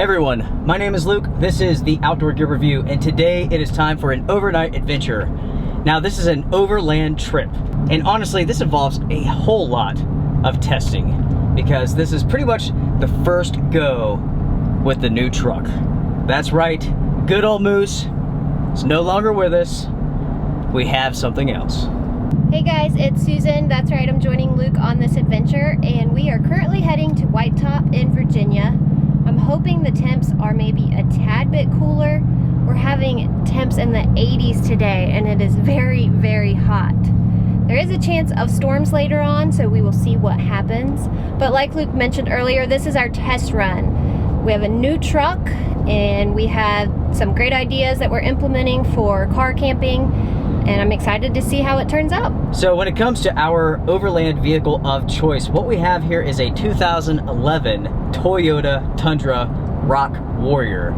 everyone, my name is Luke, this is the Outdoor Gear Review, and today it is time for an overnight adventure. Now this is an overland trip, and honestly this involves a whole lot of testing, because this is pretty much the first go with the new truck. That's right, good old Moose is no longer with us. We have something else. Hey guys, it's Susan. That's right, I'm joining Luke on this adventure, and we are currently heading to White Top in Virginia. I'm hoping the temps are maybe a tad bit cooler. We're having temps in the 80s today, and it is very, very hot. There is a chance of storms later on, so we will see what happens. But like Luke mentioned earlier, this is our test run. We have a new truck, and we have some great ideas that we're implementing for car camping, and I'm excited to see how it turns out. So when it comes to our overland vehicle of choice, what we have here is a 2011 Toyota Tundra Rock Warrior.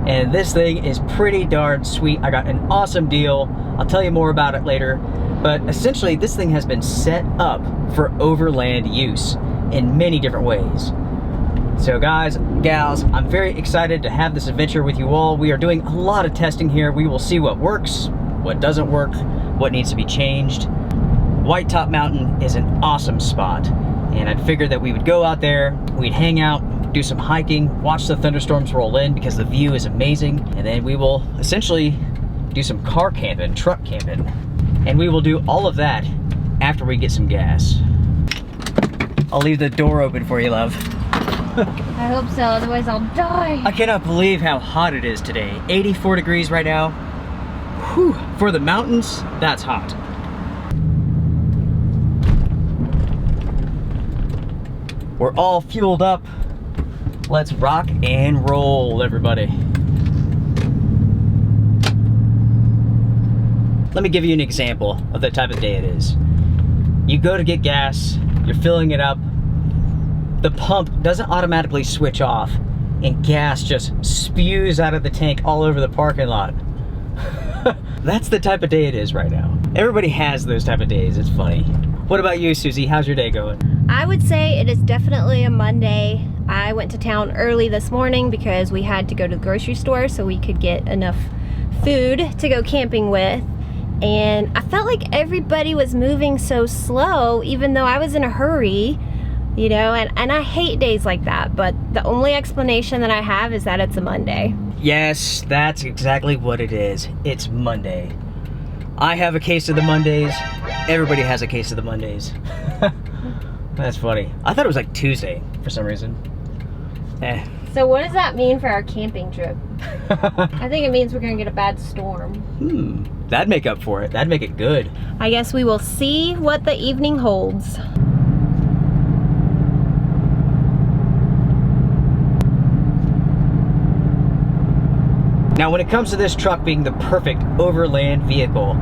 And this thing is pretty darn sweet. I got an awesome deal. I'll tell you more about it later. But essentially, this thing has been set up for overland use in many different ways. So guys, gals, I'm very excited to have this adventure with you all. We are doing a lot of testing here. We will see what works, what doesn't work, what needs to be changed. White Top Mountain is an awesome spot, and I figured that we would go out there, we'd hang out, do some hiking, watch the thunderstorms roll in because the view is amazing, and then we will essentially do some car camping, truck camping, and we will do all of that after we get some gas. I'll leave the door open for you, love. I hope so, otherwise I'll die. I cannot believe how hot it is today. 84 degrees right now. Whew, for the mountains, that's hot. We're all fueled up. Let's rock and roll, everybody. Let me give you an example of the type of day it is. You go to get gas, you're filling it up, the pump doesn't automatically switch off, and gas just spews out of the tank all over the parking lot. That's the type of day it is right now. Everybody has those type of days, it's funny. What about you, Susie? How's your day going? I would say it is definitely a Monday. I went to town early this morning because we had to go to the grocery store so we could get enough food to go camping with. And I felt like everybody was moving so slow, even though I was in a hurry, you know, and I hate days like that. But the only explanation that I have is that it's a Monday. Yes, that's exactly what it is. It's Monday. I have a case of the Mondays. Everybody has a case of the Mondays. That's funny. I thought it was like Tuesday for some reason. So what does that mean for our camping trip? I think it means we're gonna get a bad storm. That'd make up for it. That'd make it good. I guess we will see what the evening holds. Now, when it comes to this truck being the perfect overland vehicle,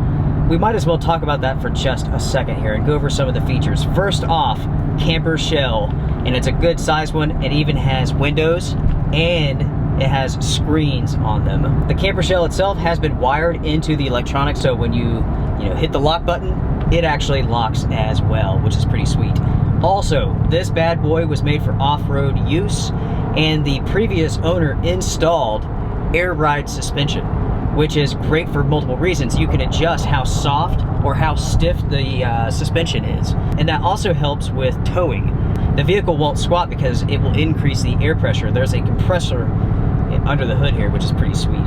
we might as well talk about that for just a second here and go over some of the features. First off, camper shell, and it's a good size one. It even has windows and it has screens on them. The camper shell itself has been wired into the electronics, so when you hit the lock button, it actually locks as well, which is pretty sweet. Also, this bad boy was made for off-road use, and the previous owner installed air ride suspension, which is great for multiple reasons. You can adjust how soft or how stiff the suspension is, and that also helps with towing. The vehicle won't squat because it will increase the air pressure. There's a compressor under the hood here, which is pretty sweet.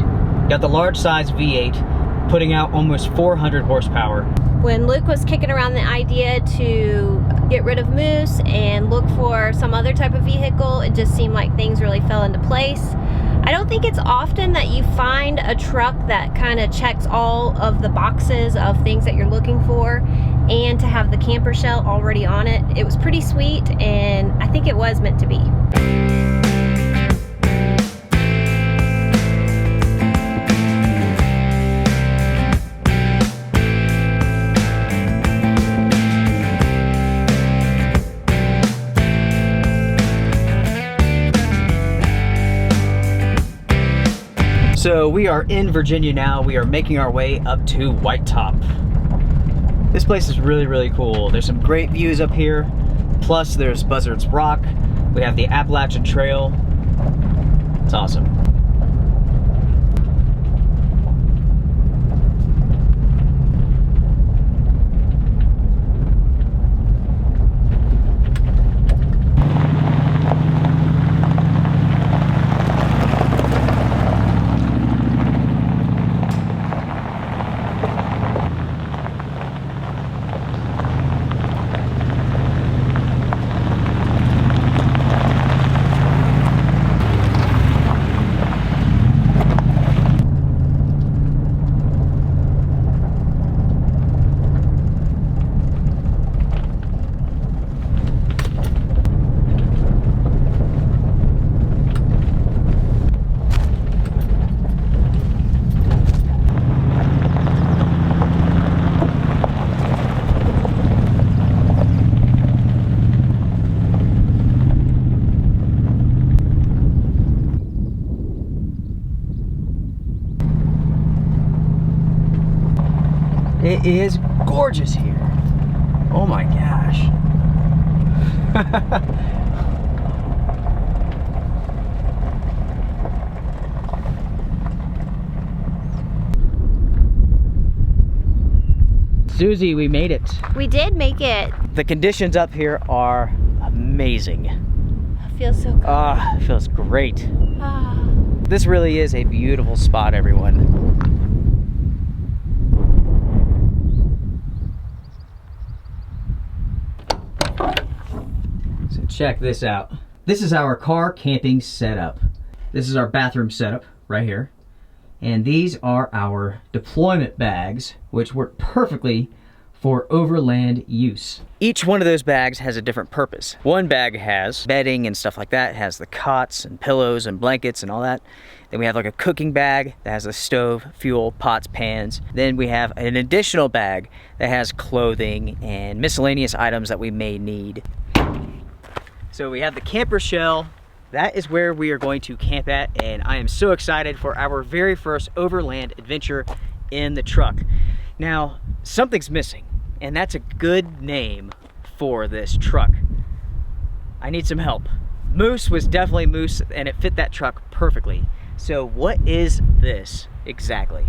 Got the large size V8 putting out almost 400 horsepower. When Luke was kicking around the idea to get rid of Moose and look for some other type of vehicle, it just seemed like things really fell into place. I don't think it's often that you find a truck that kind of checks all of the boxes of things that you're looking for, and to have the camper shell already on it. It was pretty sweet, and I think it was meant to be. So we are in Virginia now. We are making our way up to White Top. This place is really, really cool. There's some great views up here. Plus there's Buzzards Rock. We have the Appalachian Trail. It's awesome. It is gorgeous here. Oh my gosh. Susie, we made it. We did make it. The conditions up here are amazing. It feels so good. It feels great. Ah. This really is a beautiful spot, everyone. So check this out. This is our car camping setup. This is our bathroom setup right here. And these are our deployment bags, which work perfectly for overland use. Each one of those bags has a different purpose. One bag has bedding and stuff like that. It has the cots and pillows and blankets and all that. Then we have like a cooking bag that has a stove, fuel, pots, pans. Then we have an additional bag that has clothing and miscellaneous items that we may need. So we have the camper shell. That is where we are going to camp at, and I am so excited for our very first overland adventure in the truck. Now, something's missing, and that's a good name for this truck. I need some help. Moose was definitely Moose, and it fit that truck perfectly. So what is this exactly?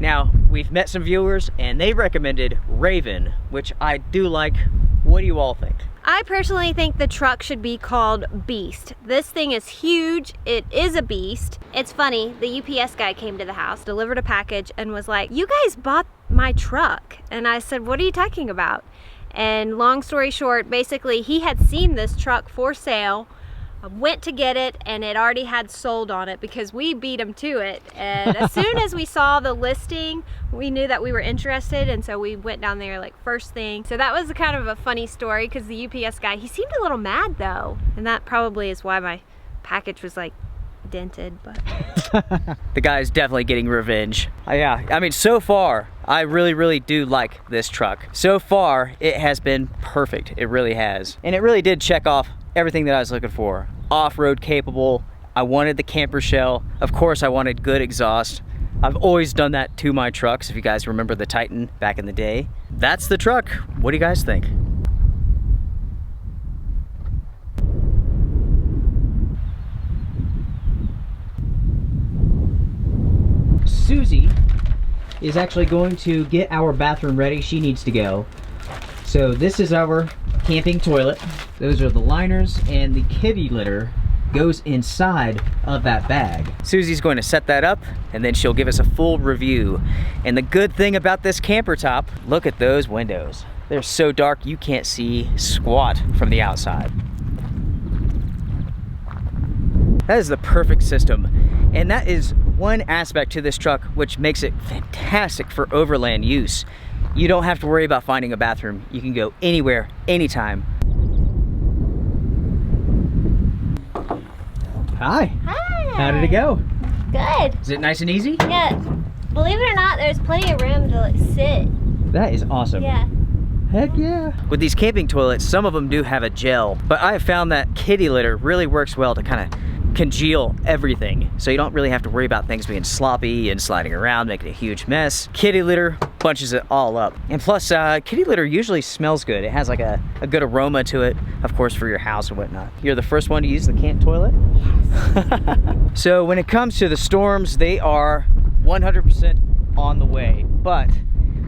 Now, we've met some viewers, and they recommended Raven, which I do like. What do you all think? I personally think the truck should be called Beast. This thing is huge. It is a beast. It's funny, the UPS guy came to the house, delivered a package, and was like, "You guys bought my truck." And I said, "What are you talking about?" And long story short, basically he had seen this truck for sale, went to get it, and it already had sold on it because we beat him to it. And as soon as we saw the listing, we knew that we were interested, and so we went down there like first thing. So that was kind of a funny story because the UPS guy, he seemed a little mad though, and that probably is why my package was like dented. But the guy's definitely getting revenge. Yeah, I mean, so far I really do like this truck. So far it has been perfect. It really has, and it really did check off everything that I was looking for. Off-road capable. I wanted the camper shell. Of course I wanted good exhaust. I've always done that to my trucks, if you guys remember the Titan back in the day. That's the truck. What do you guys think? Susie is actually going to get our bathroom ready. She needs to go. So this is our camping toilet. Those are the liners, and the kitty litter goes inside of that bag. Susie's going to set that up, and then she'll give us a full review. And the good thing about this camper top, look at those windows. They're so dark you can't see squat from the outside. That is the perfect system. And that is one aspect to this truck which makes it fantastic for overland use. You don't have to worry about finding a bathroom. You can go anywhere, anytime. Hi. hi. How did it go? Good. Is it nice and easy? Yeah. Believe it or not, there's plenty of room to like sit. That is awesome. Yeah. Heck yeah. With these camping toilets, some of them do have a gel, but I have found that kitty litter really works well to kind of congeal everything. So you don't really have to worry about things being sloppy and sliding around, making a huge mess. Kitty litter bunches it all up. And plus, kitty litter usually smells good. It has like a good aroma to it, of course, for your house and whatnot. You're the first one to use the canned toilet? Yes. So when it comes to the storms, they are 100% on the way. But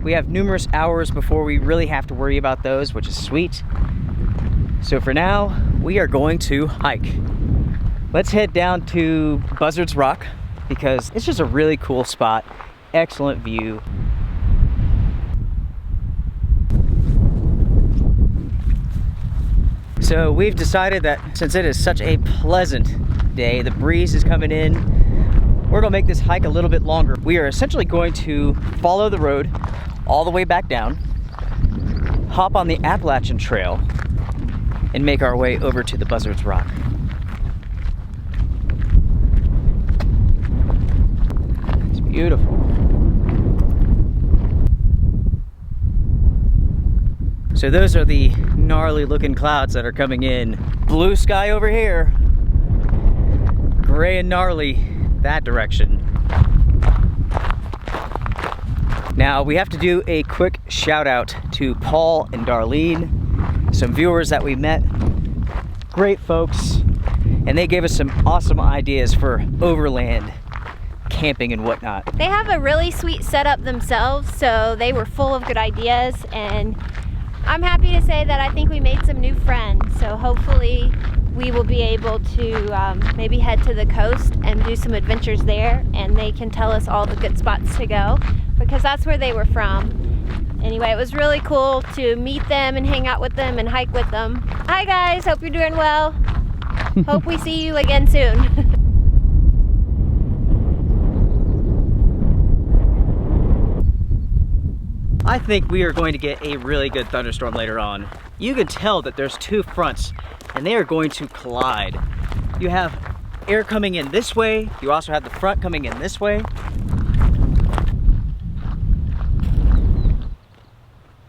we have numerous hours before we really have to worry about those, which is sweet. So for now, we are going to hike. Let's head down to Buzzards Rock because it's just a really cool spot. Excellent view. So we've decided that since it is such a pleasant day, the breeze is coming in, we're gonna make this hike a little bit longer. We are essentially going to follow the road all the way back down, hop on the Appalachian Trail, and make our way over to the Buzzards Rock. It's beautiful. So those are the gnarly looking clouds that are coming in. Blue sky over here, gray and gnarly that direction. Now we have to do a quick shout out to Paul and Darlene, some viewers that we met, great folks, and they gave us some awesome ideas for overland camping and whatnot. They have a really sweet setup themselves, so they were full of good ideas, and I'm happy to say that I think we made some new friends. So hopefully we will be able to maybe head to the coast and do some adventures there, and they can tell us all the good spots to go because that's where they were from. Anyway, it was really cool to meet them and hang out with them and hike with them. Hi guys, hope you're doing well. Hope we see you again soon. I think we are going to get a really good thunderstorm later on. You can tell that there's two fronts and they are going to collide. You have air coming in this way, you also have the front coming in this way.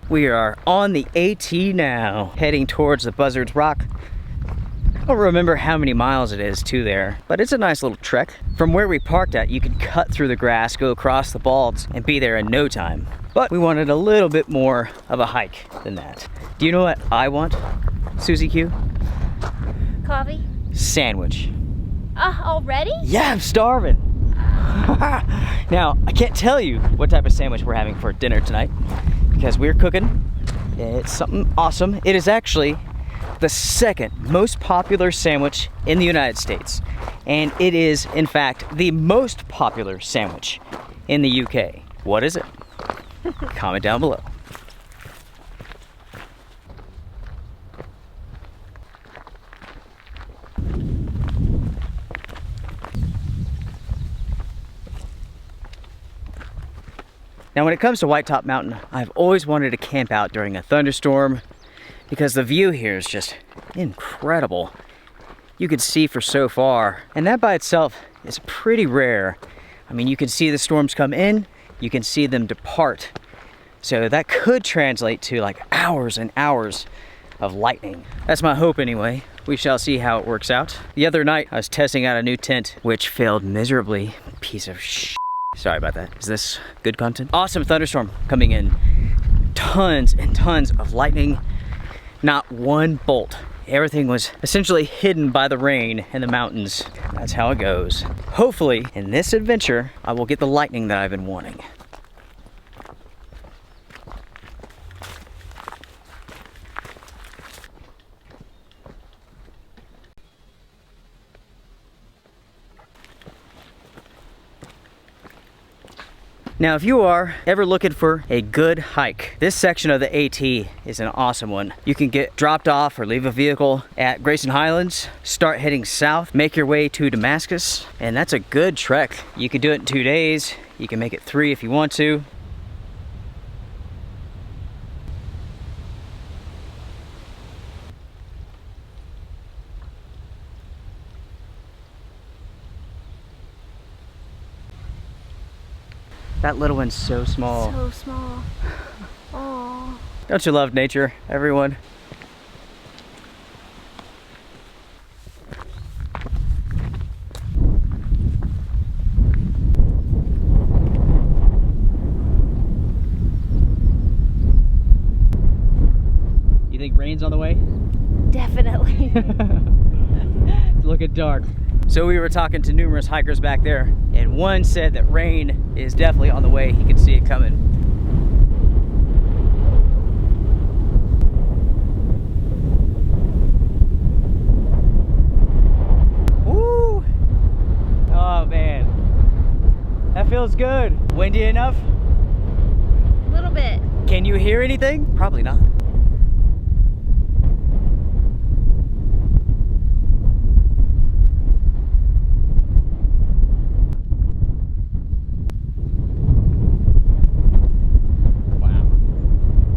We are on the AT now, heading towards the Buzzards Rock. I don't remember how many miles it is to there, but it's a nice little trek. From where we parked at, you could cut through the grass, go across the balds, and be there in no time. But we wanted a little bit more of a hike than that. Do you know what I want, Susie Q? Coffee? Sandwich. Already? Yeah, I'm starving. Now, I can't tell you what type of sandwich we're having for dinner tonight because we're cooking. It's something awesome. It is actually the second most popular sandwich in the United States. And it is, in fact, the most popular sandwich in the UK. What is it? Comment down below. Now, when it comes to White Top Mountain, I've always wanted to camp out during a thunderstorm because the view here is just incredible. You can see for so far, and that by itself is pretty rare. I mean, you can see the storms come in, you can see them depart. So that could translate to like hours and hours of lightning. That's my hope anyway. We shall see how it works out. The other night, I was testing out a new tent, which failed miserably. Piece of shit. Sorry about that. Is this good content? Awesome thunderstorm coming in. Tons and tons of lightning. Not one bolt. Everything was essentially hidden by the rain and the mountains. That's how it goes. Hopefully, in this adventure, I will get the lightning that I've been wanting. Now, if you are ever looking for a good hike, this section of the AT is an awesome one. You can get dropped off or leave a vehicle at Grayson Highlands, start heading south, make your way to Damascus, and that's a good trek. You can do it in 2 days. You can make it 3 if you want to. That little one's so small. So small. Aww. Don't you love nature, everyone? rain's on the way? Definitely. It's looking dark. So we were talking to numerous hikers back there, and one said that rain is definitely on the way. He could see it coming. Woo! Oh man, that feels good. Windy enough? A little bit. Can you hear anything? Probably not.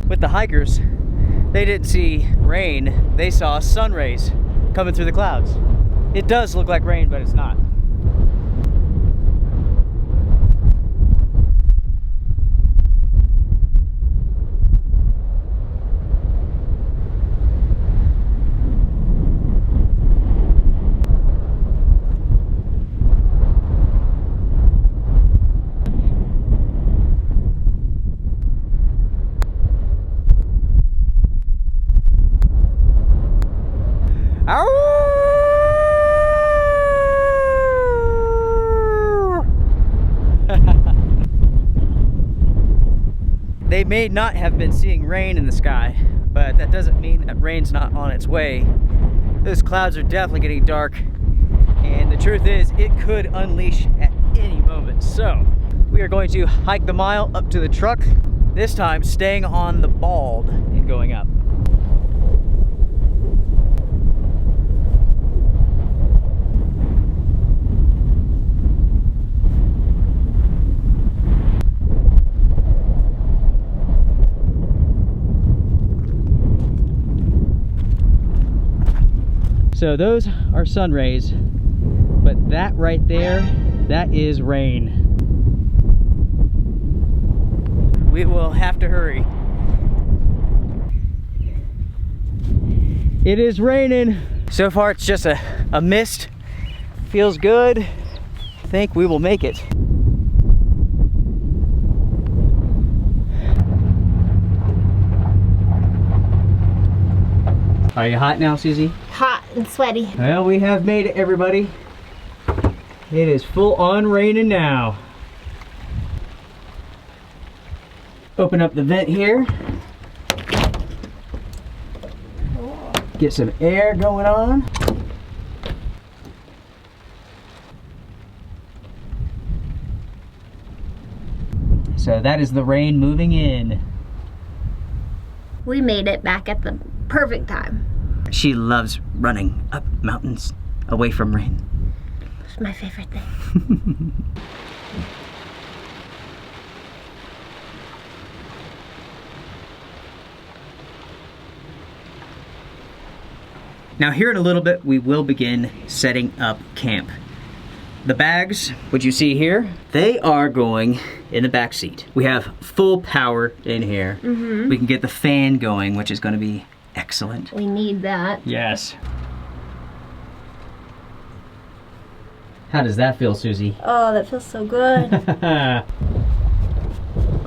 With the hikers, they didn't see rain, they saw sun rays coming through the clouds. It does look like rain, but it's not. They may not have been seeing rain in the sky, but that doesn't mean that rain's not on its way. Those clouds are definitely getting dark, and the truth is it could unleash at any moment. So we are going to hike the mile up to the truck, this time staying on the bald and going up. So those are sun rays, but that right there, that is rain. We will have to hurry. It is raining. So far it's just a mist. Feels good. I think we will make it. Are you hot now, Susie? Hot and sweaty. Well, we have made it, everybody. It is full on raining now. Open up the vent here. Get some air going on. So that is the rain moving in. We made it back at the perfect time. She loves running up mountains away from rain. It's my favorite thing. Now here in a little bit, we will begin setting up camp. The bags, what you see here, they are going in the back seat. We have full power in here. Mm-hmm. We can get the fan going, which is going to be excellent. We need that. Yes. How does that feel, Susie? Oh, that feels so good.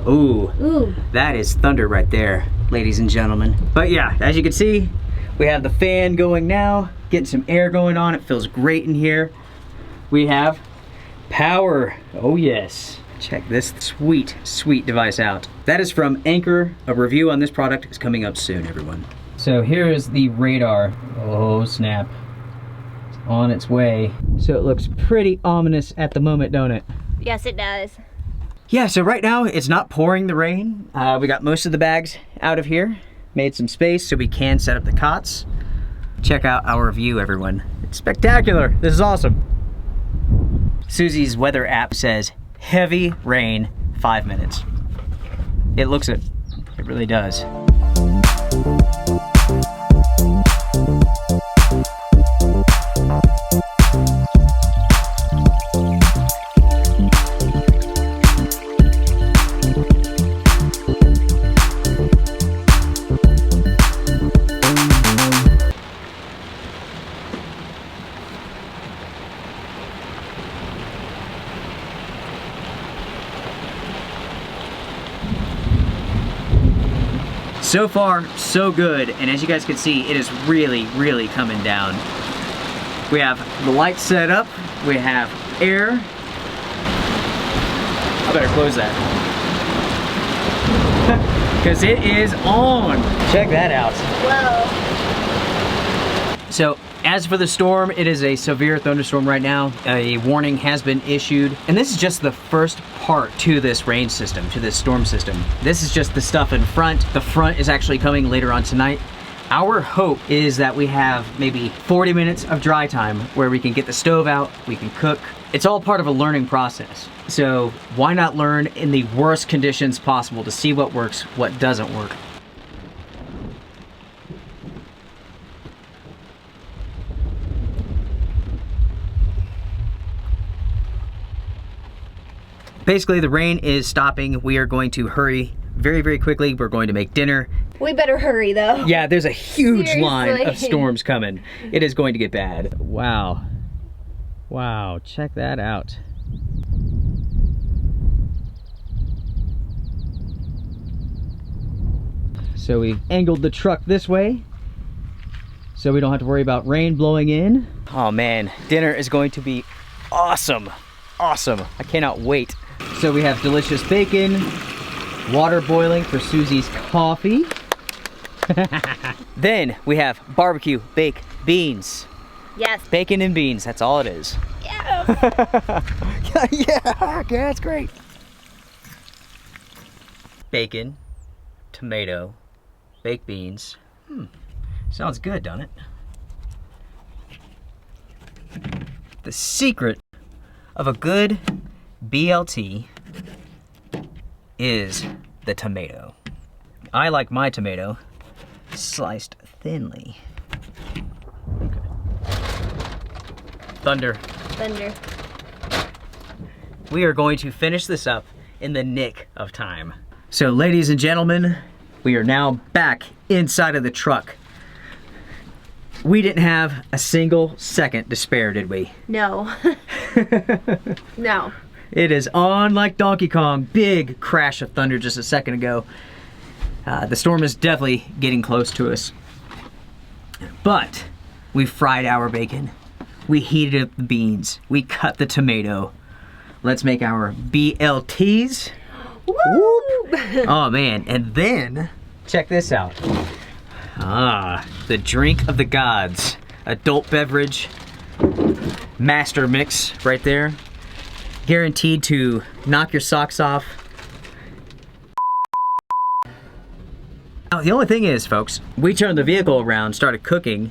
Ooh, Ooh. that is thunder right there, ladies and gentlemen. But yeah, as you can see, we have the fan going now, getting some air going on. It feels great in here. We have power. Oh yes. Check this sweet, sweet device out. That is from Anchor. A review on this product is coming up soon, everyone. So here is the radar. Oh snap. It's on its way. So it looks pretty ominous at the moment, don't it? Yes, it does. Yeah, so right now it's not pouring the rain. We got most of the bags out of here. Made some space so we can set up the cots. Check out our view, everyone. It's spectacular. This is awesome. Susie's weather app says heavy rain, 5 minutes. It looks it. It really does. So far, so good, and as you guys can see, it is really, really coming down. We have the lights set up, we have air. I better close that. Because it is on. Check that out. Whoa. So, as for the storm, it is a severe thunderstorm right now. A warning has been issued. And this is just the first part to this rain system, to this storm system. This is just the stuff in front. The front is actually coming later on tonight. Our hope is that we have maybe 40 minutes of dry time where we can get the stove out, we can cook. It's all part of a learning process. So why not learn in the worst conditions possible to see what works, what doesn't work. Basically, the rain is stopping. We are going to hurry very, very quickly. We're going to make dinner. We better hurry though. Yeah, there's a huge line of Seriously. storms coming. It is going to get bad. Wow. Wow, check that out. So we've angled the truck this way so we don't have to worry about rain blowing in. Oh man, dinner is going to be awesome. Awesome. I cannot wait. So we have delicious bacon, water boiling for Susie's coffee. Then we have barbecue baked beans. Yes. Bacon and beans, that's all it is. Yeah. Yeah, that's great. Bacon, tomato, baked beans. Sounds good, doesn't it? The secret of a good BLT is the tomato. I like my tomato sliced thinly. Okay. Thunder. Thunder. We are going to finish this up in the nick of time. So ladies and gentlemen, we are now back inside of the truck. We didn't have a single second to spare, did we? No. No. It is on like Donkey Kong. Big crash of thunder just a second ago. The storm is definitely getting close to us. But we fried our bacon. We heated up the beans. We cut the tomato. Let's make our BLTs. Woo! Oh man, and then check this out. The drink of the gods. Adult beverage. Master mix right there. Guaranteed to knock your socks off. Now, the only thing is, folks, we turned the vehicle around, started cooking,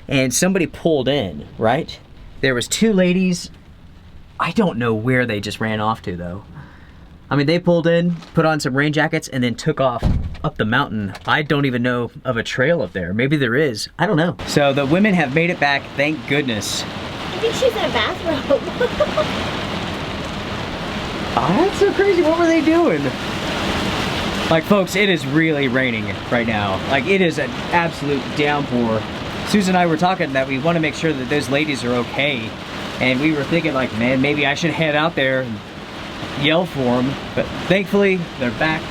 and somebody pulled in, right? There was two ladies. I don't know where they just ran off to, though. I mean, they pulled in, put on some rain jackets, and then took off up the mountain. I don't even know of a trail up there. Maybe there is. I don't know. So the women have made it back, thank goodness. I think she's in a bathrobe. Oh, that's so crazy. What were they doing? Like, folks, it is really raining right now. Like, it is an absolute downpour. Susan and I were talking that we want to make sure that those ladies are okay. And we were thinking, like, man, maybe I should head out there and yell for them. But thankfully, they're back.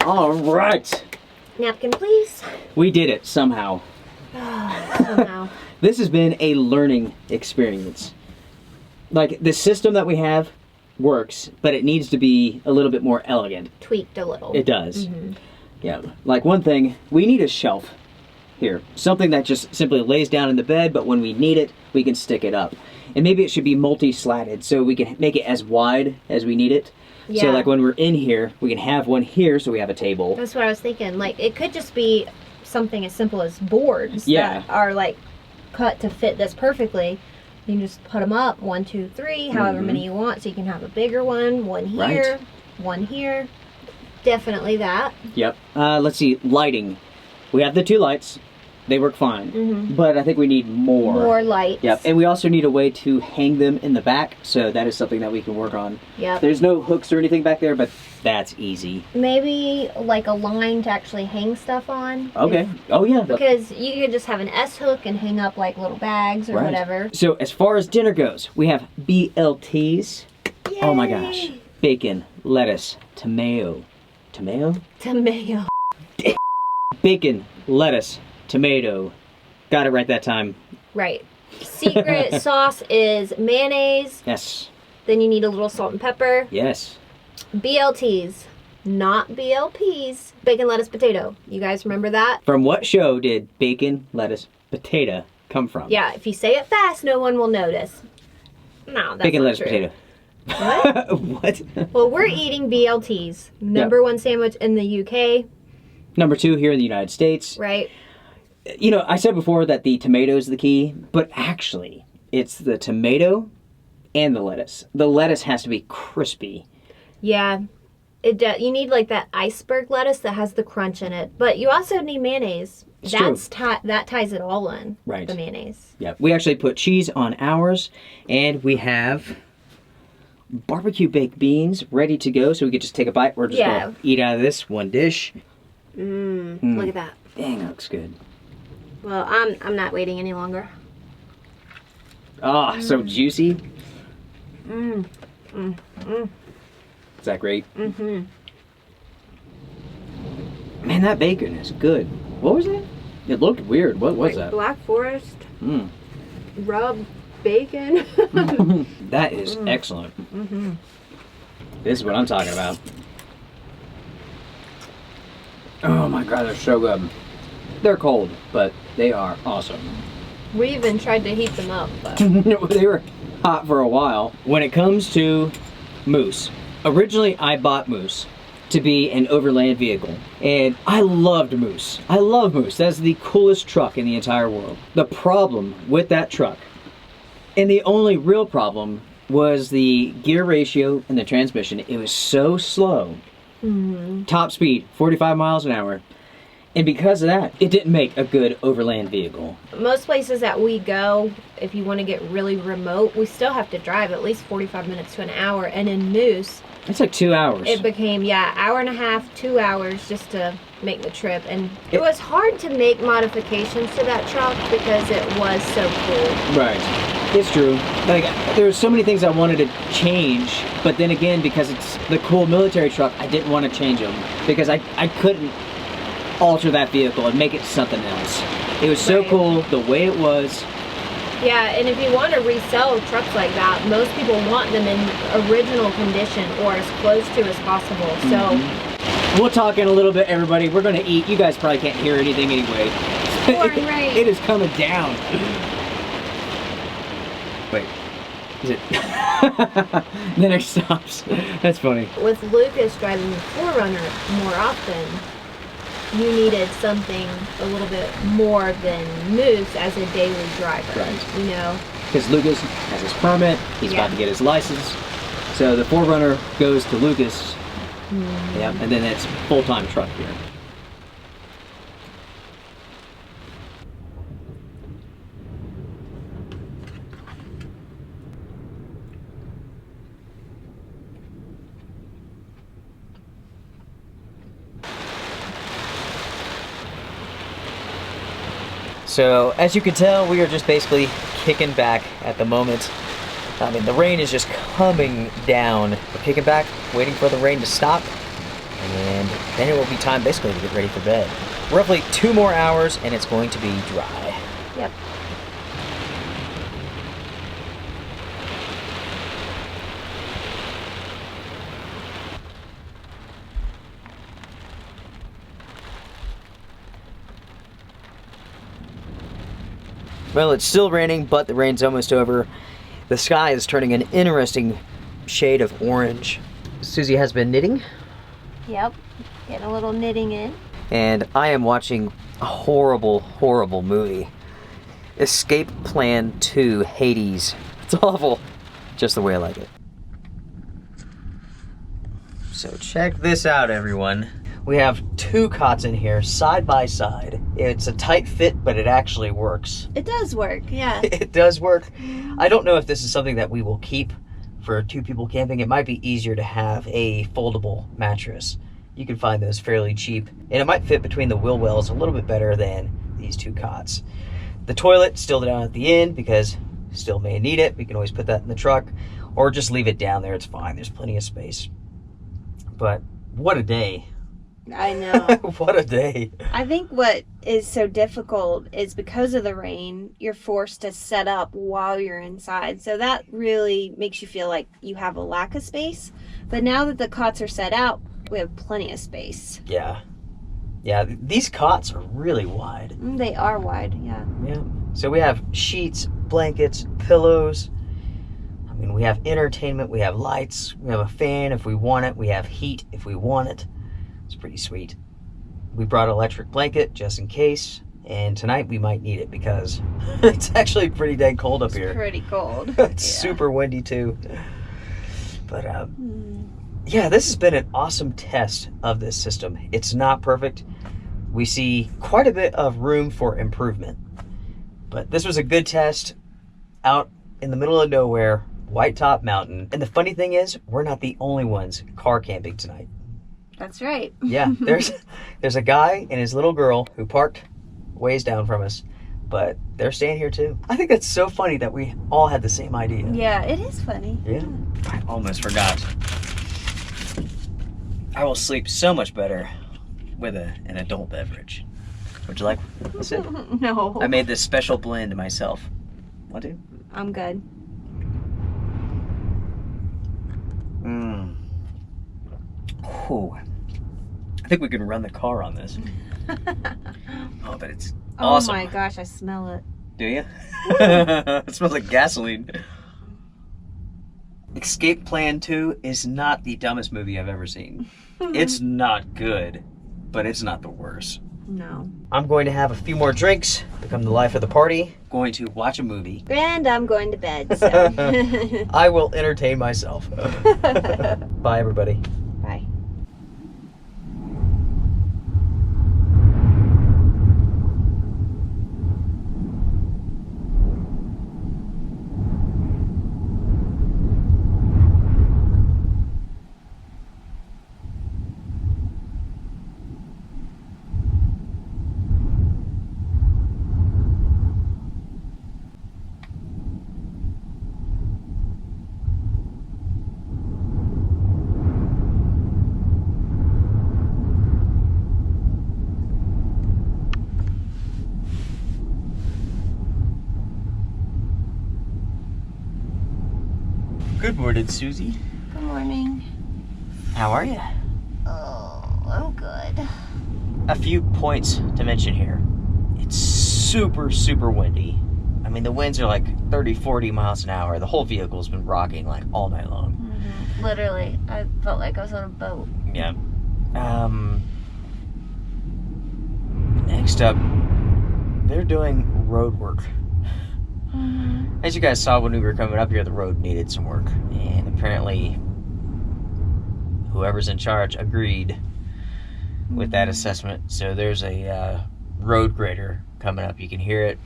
All right. Napkin, please. We did it somehow. Somehow. This has been a learning experience. Like, the system that we have works, but it needs to be a little bit more elegant. Tweaked a little. It does. Yeah. Like, one thing, we need a shelf here. Something that just simply lays down in the bed, but when we need it, we can stick it up. And maybe it should be multi-slatted so we can make it as wide as we need it. Yeah. So, like, when we're in here, we can have one here so we have a table. That's what I was thinking. Like, it could just be something as simple as boards that are, like, cut to fit this perfectly. You can just put them up, 1, 2, 3, however many you want. So you can have a bigger one here, one here. Definitely that. Yep. Let's see, lighting. We have the two lights. They work fine. Mm-hmm. But I think we need more. More lights. Yep. And we also need a way to hang them in the back. So that is something that we can work on. Yep. There's no hooks or anything back there, but that's easy. Maybe like a line to actually hang stuff on. Okay. Oh, yeah. Because you could just have an S hook and hang up like little bags or whatever. So as far as dinner goes, we have BLTs. Yay! Oh my gosh. Bacon, lettuce, tomato. Tomato? Tomato. Bacon, lettuce, tomato. Got it right that time. Right. Secret sauce is mayonnaise. Yes. Then you need a little salt and pepper. Yes. BLTs, not BLPs. Bacon, lettuce, potato. You guys remember that? From what show did bacon, lettuce, potato come from? Yeah, if you say it fast, no one will notice. No, that's Bacon, not lettuce, true. potato. What? What? Well, we're eating BLTs. Number one sandwich in the UK, Number 2 here in the United States. right? You know, I said before that the tomato is the key, but actually, it's the tomato and the lettuce. The lettuce has to be crispy. Yeah. You need like that iceberg lettuce that has the crunch in it. But you also need mayonnaise. It's That ties it all in. Right. The mayonnaise. Yeah, we actually put cheese on ours, and we have barbecue baked beans ready to go, so we could just take a bite. We're just gonna eat out of this one dish. Look at that. Dang, that looks good. Well, I'm not waiting any longer. Ah, so juicy. Is that great? Mm-hmm. Man, that bacon is good. What was that? It looked weird. What was that? Black Forest, Mm. rub bacon. That is excellent. Mm-hmm. This is what I'm talking about. Oh my god, they're so good. They're cold, but they are awesome. We even tried to heat them up, but They were hot for a while. When it comes to moose, originally I bought moose to be an overland vehicle, and I loved moose. I love moose. That's the coolest truck in the entire world. The problem with that truck, and the only real problem, was the gear ratio and the transmission. It was so slow. Top speed, 45 miles an hour. And because of that, it didn't make a good overland vehicle. most places that we go, if you want to get really remote, we still have to drive at least 45 minutes to an hour. And in Moose, It's like 2 hours. it became, hour and a half, 2 hours just to make the trip. And it was hard to make modifications to that truck because it was so cool. Right. It's true. Like, there were so many things I wanted to change, but then again, because it's the cool military truck, I didn't want to change them. Because I couldn't alter that vehicle and make it something else. It was so Right. cool the way it was. Yeah, and if you want to resell trucks like that, most people want them in original condition or as close to as possible. So, We'll talk in a little bit, everybody. We're going to eat. You guys probably can't hear anything anyway. Right. It is coming down. Wait. Is it? Then it stops. That's funny. with Lucas driving the 4Runner more often, you needed something a little bit more than Moose as a daily driver. Right. You know? Because Lucas has his permit. He's Yeah. about to get his license. So the 4Runner goes to Lucas. Yeah, and then it's full-time truck here. So, as you can tell, we are just basically kicking back at the moment. I mean, the rain is just coming down. We're kicking back, waiting for the rain to stop, and then it will be time basically to get ready for bed. Roughly 2 more hours, and it's going to be dry. Yep. Well, it's still raining, but the rain's almost over. The sky is turning an interesting shade of orange. Susie has been knitting, Yep. Getting a little knitting in. and I am watching a horrible, horrible movie. Escape Plan 2, Hades. It's awful. Just the way I like it. So check this out, everyone. We have 2 cots in here, side by side. It's a tight fit, but it actually works. It does work, yeah. It does work. I don't know if this is something that we will keep for 2 people camping. It might be easier to have a foldable mattress. You can find those fairly cheap, and it might fit between the wheel wells a little bit better than these 2 cots. The toilet still down at the end because still may need it. We can always put that in the truck or just leave it down there. It's fine. There's plenty of space. But what a day. I know. What a day. I think what is so difficult is because of the rain, you're forced to set up while you're inside. So that really makes you feel like you have a lack of space. But now that the cots are set out, we have plenty of space. Yeah. Yeah, these cots are really wide. They are wide, yeah. Yeah. So we have sheets, blankets, pillows. I mean, we have entertainment, we have lights, we have a fan if we want it, we have heat if we want it. It's pretty sweet. We brought an electric blanket just in case, and tonight we might need it because it's actually pretty dang cold up here. It's pretty cold. It's super windy too. But yeah, this has been an awesome test of this system. It's not perfect. We see quite a bit of room for improvement. But this was a good test out in the middle of nowhere, White Top Mountain. And the funny thing is, we're not the only ones car camping tonight. That's right. Yeah, there's a guy and his little girl who parked ways down from us, but they're staying here too. I think that's so funny that we all had the same idea. Yeah, it is funny. Yeah. I almost forgot. I will sleep so much better with an adult beverage. Would you like a sip? No. I made this special blend myself. Want to? I'm good. Oh, I think we can run the car on this. Oh, but it's awesome. Oh my gosh, I smell it. Do you? It smells like gasoline. Escape Plan 2 is not the dumbest movie I've ever seen. It's not good, but it's not the worst. No. I'm going to have a few more drinks, become the life of the party, going to watch a movie. And I'm going to bed, so. I will entertain myself. Bye, everybody. Bye. Good morning, Susie. Good morning. How are you? Oh, I'm good. A few points to mention here. It's super, super windy. I mean, the winds are like 30, 40 miles an hour. The whole vehicle's been rocking like all night long. Mm-hmm. Literally, I felt like I was on a boat. Yeah. Next up, they're doing road work. Mm-hmm. As you guys saw when we were coming up here, the road needed some work. And apparently, whoever's in charge agreed with that assessment. So there's a road grader coming up. You can hear it.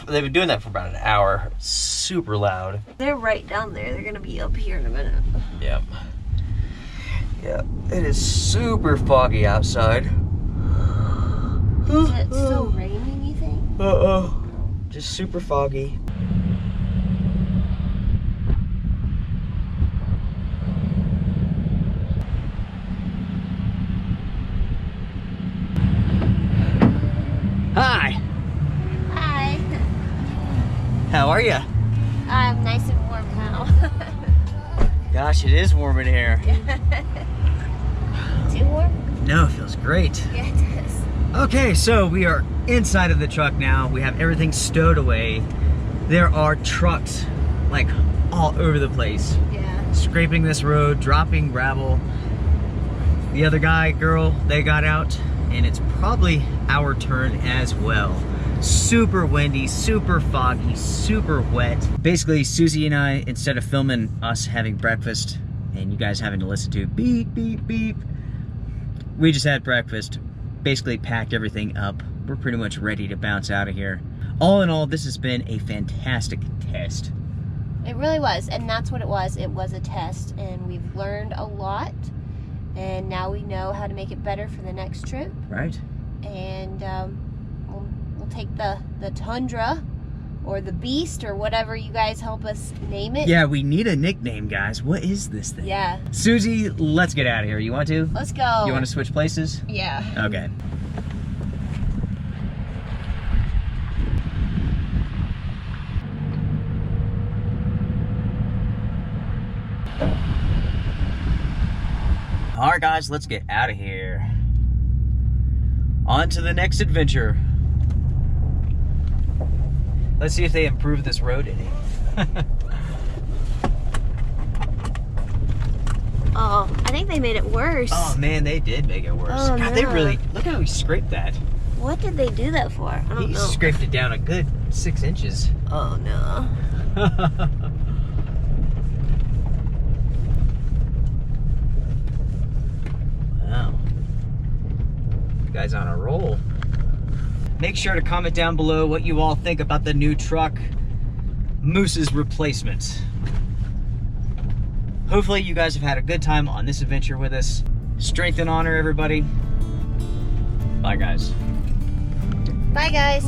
They've been doing that for about an hour. Super loud. They're right down there. They're going to be up here in a minute. Yep. Yeah, it is super foggy outside. Is it still raining, you think? Uh-oh. Just super foggy. Hi. Hi. How are you? I'm nice and warm now. Gosh, it is warm in here. Too warm? No, it feels great. Yeah, it does. Okay, so we are inside of the truck now. We have everything stowed away. There are trucks like all over the place. Yeah. Scraping this road, dropping gravel. The other guy, girl, they got out, and it's probably our turn as well. Super windy, super foggy, super wet. Basically, Susie and I, instead of filming us having breakfast and you guys having to listen to beep, beep, beep. We just had breakfast, basically packed everything up. We're pretty much ready to bounce out of here. All in all, this has been a fantastic test. It really was, and that's what it was. It was a test, and we've learned a lot, and now we know how to make it better for the next trip. Right. And we'll take the Tundra or the Beast or whatever you guys help us name it. Yeah, we need a nickname, guys. What is this thing? Yeah. Susie, let's get out of here. You want to? Let's go. You want to switch places? Yeah. Okay. All right, guys, let's get out of here. On to the next adventure. Let's see if they improve this road any. Oh, I think they made it worse. Oh man, they did make it worse. Oh, God, they no. really, look how he scraped that. What did they do that for? I don't He know. scraped it down a good 6 inches. Oh no. Wow. You guys on a roll. Make sure to comment down below what you all think about the new truck, Moose's replacement. Hopefully you guys have had a good time on this adventure with us. Strength and honor, everybody. Bye, guys. Bye, guys.